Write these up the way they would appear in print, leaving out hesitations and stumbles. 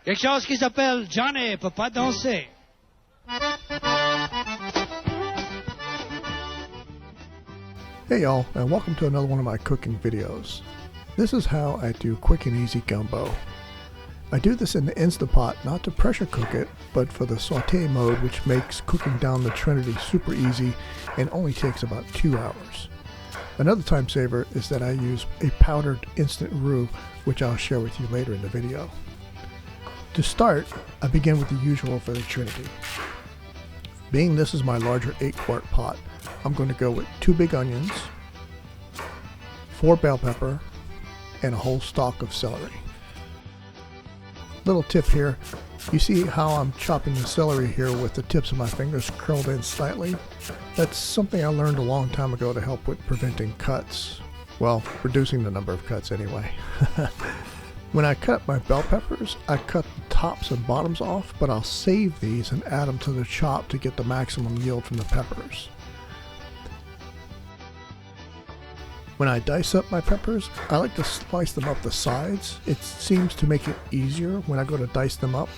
Quelque chose qui s'appelle Johnny peut pas danser. Hey y'all, and welcome to another one of my cooking videos. This is how I do quick and easy gumbo. I do this in the Instant Pot not to pressure cook it, but for the sauté mode, which makes cooking down the trinity super easy and only takes about 2 hours. Another time saver is that I use a powdered instant roux, which I'll share with you later in the video. To start, I begin with the usual for the trinity. Being this is my larger 8-quart pot, I'm going to go with 2 big onions, 4 bell pepper, and a whole stalk of celery. Little tip here, you see how I'm chopping the celery here with the tips of my fingers curled in slightly? That's something I learned a long time ago to help with preventing cuts. Well, reducing the number of cuts anyway. When I cut my bell peppers, I cut the tops and bottoms off, but I'll save these and add them to the chop to get the maximum yield from the peppers. When I dice up my peppers, I like to slice them up the sides. It seems to make it easier when I go to dice them up.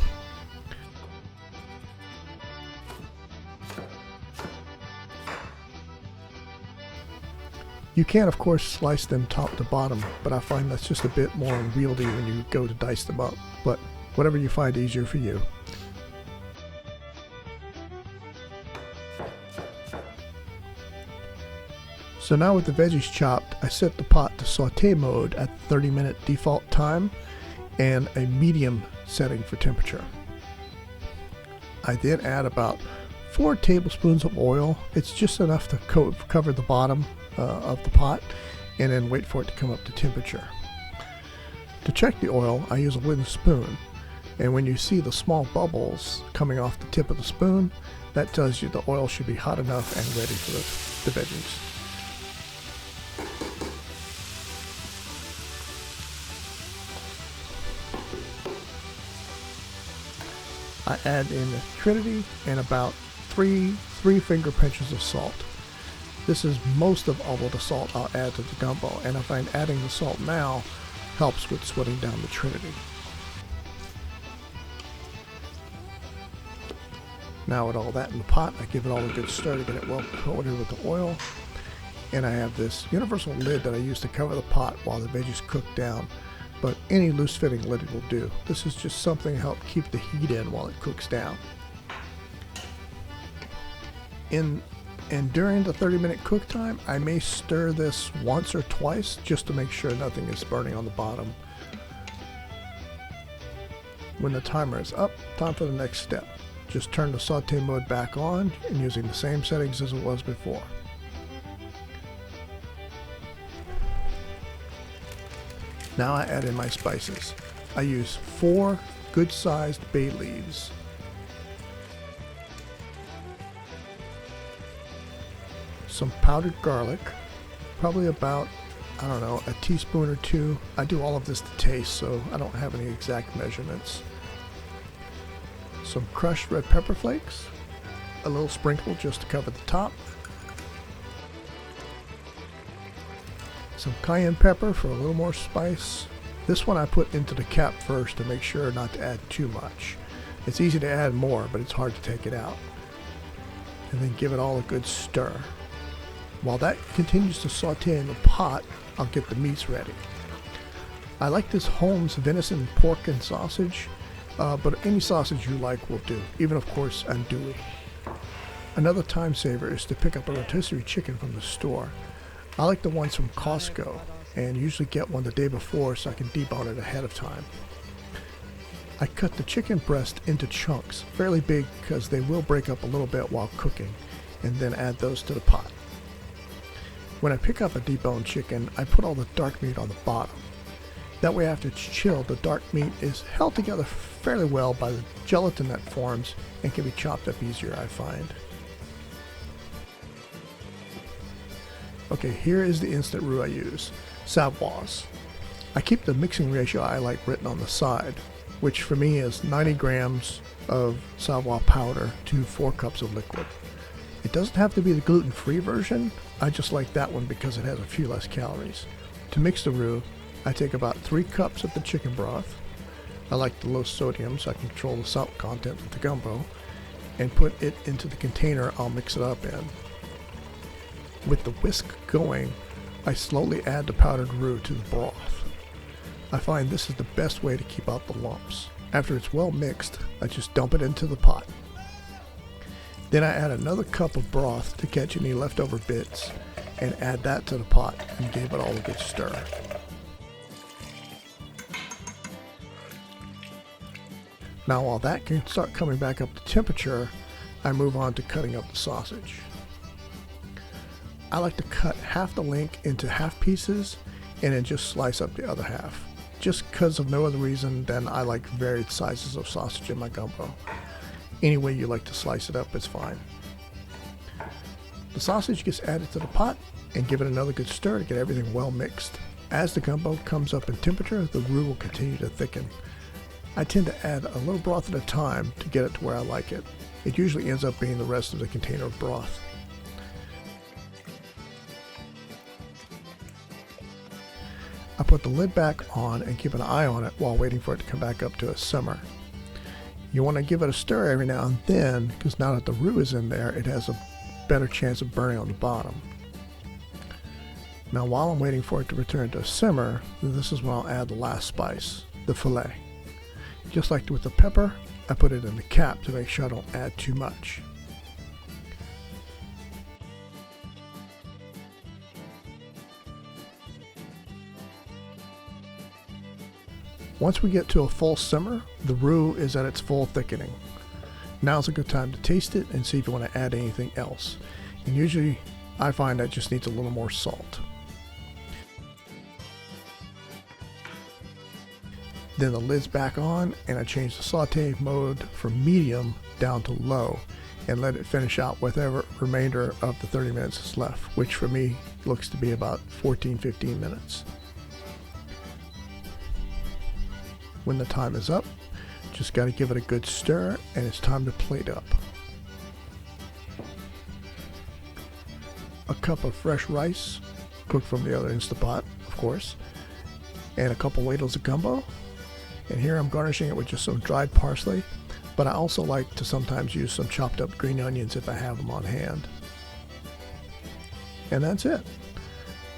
You can of course slice them top to bottom, but I find that's just a bit more unwieldy when you go to dice them up, but whatever you find easier for you. So now with the veggies chopped, I set the pot to sauté mode at 30-minute default time and a medium setting for temperature. I then add about 4 tablespoons of oil. It's just enough to cover the bottom of the pot, and then wait for it to come up to temperature. To check the oil, I use a wooden spoon, and when you see the small bubbles coming off the tip of the spoon, that tells you the oil should be hot enough and ready for the veggies. I add in the trinity and about three finger pinches of salt. This is most of all of the salt I'll add to the gumbo, and I find adding the salt now helps with sweating down the trinity. Now with all that in the pot, I give it all a good stir to get it well coated with the oil. And I have this universal lid that I use to cover the pot while the veggies cook down, but any loose fitting lid will do. This is just something to help keep the heat in while it cooks down. And during the 30-minute cook time, I may stir this once or twice just to make sure nothing is burning on the bottom. When the timer is up, time for the next step. Just turn the sauté mode back on and using the same settings as it was before. Now I add in my spices. I use 4 good-sized bay leaves, some powdered garlic, probably about, I don't know, a teaspoon or 2. I do all of this to taste, so I don't have any exact measurements. Some crushed red pepper flakes, a little sprinkle just to cover the top. Some cayenne pepper for a little more spice. This one I put into the cap first to make sure not to add too much. It's easy to add more, but it's hard to take it out. And then give it all a good stir. While that continues to saute in the pot, I'll get the meats ready. I like this Holmes venison, pork, and sausage, but any sausage you like will do, even of course andouille. Another time saver is to pick up a rotisserie chicken from the store. I like the ones from Costco, and usually get one the day before so I can debone it ahead of time. I cut the chicken breast into chunks, fairly big because they will break up a little bit while cooking, and then add those to the pot. When I pick up a deboned chicken, I put all the dark meat on the bottom. That way after it's chilled, the dark meat is held together fairly well by the gelatin that forms and can be chopped up easier, I find. Okay, here is the instant roux I use, SAVOIE'S. I keep the mixing ratio I like written on the side, which for me is 90 grams of Savoie powder to 4 cups of liquid. It doesn't have to be the gluten-free version. I just like that one because it has a few less calories. To mix the roux, I take about 3 cups of the chicken broth, I like the low sodium so I can control the salt content of the gumbo, and put it into the container I'll mix it up in. With the whisk going, I slowly add the powdered roux to the broth. I find this is the best way to keep out the lumps. After it's well mixed, I just dump it into the pot. Then I add another cup of broth to catch any leftover bits, and add that to the pot and give it all a good stir. Now while that can start coming back up to temperature, I move on to cutting up the sausage. I like to cut half the length into half pieces and then just slice up the other half. Just because of no other reason than I like varied sizes of sausage in my gumbo. Any way you like to slice it up is fine. The sausage gets added to the pot and give it another good stir to get everything well mixed. As the gumbo comes up in temperature, the roux will continue to thicken. I tend to add a little broth at a time to get it to where I like it. It usually ends up being the rest of the container of broth. I put the lid back on and keep an eye on it while waiting for it to come back up to a simmer. You want to give it a stir every now and then, because now that the roux is in there, it has a better chance of burning on the bottom. Now while I'm waiting for it to return to a simmer, this is when I'll add the last spice, the filet. Just like with the pepper, I put it in the cap to make sure I don't add too much. Once we get to a full simmer, the roux is at its full thickening. Now's a good time to taste it and see if you want to add anything else. And usually I find that just needs a little more salt. Then the lid's back on and I change the saute mode from medium down to low and let it finish out whatever remainder of the 30 minutes is left, which for me looks to be about 14-15 minutes. When the time is up, just got to give it a good stir and it's time to plate up. A cup of fresh rice, cooked from the other Instapot, of course, and a couple ladles of gumbo. And here I'm garnishing it with just some dried parsley, but I also like to sometimes use some chopped up green onions if I have them on hand. And that's it.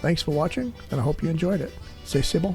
Thanks for watching, and I hope you enjoyed it. C'est bon.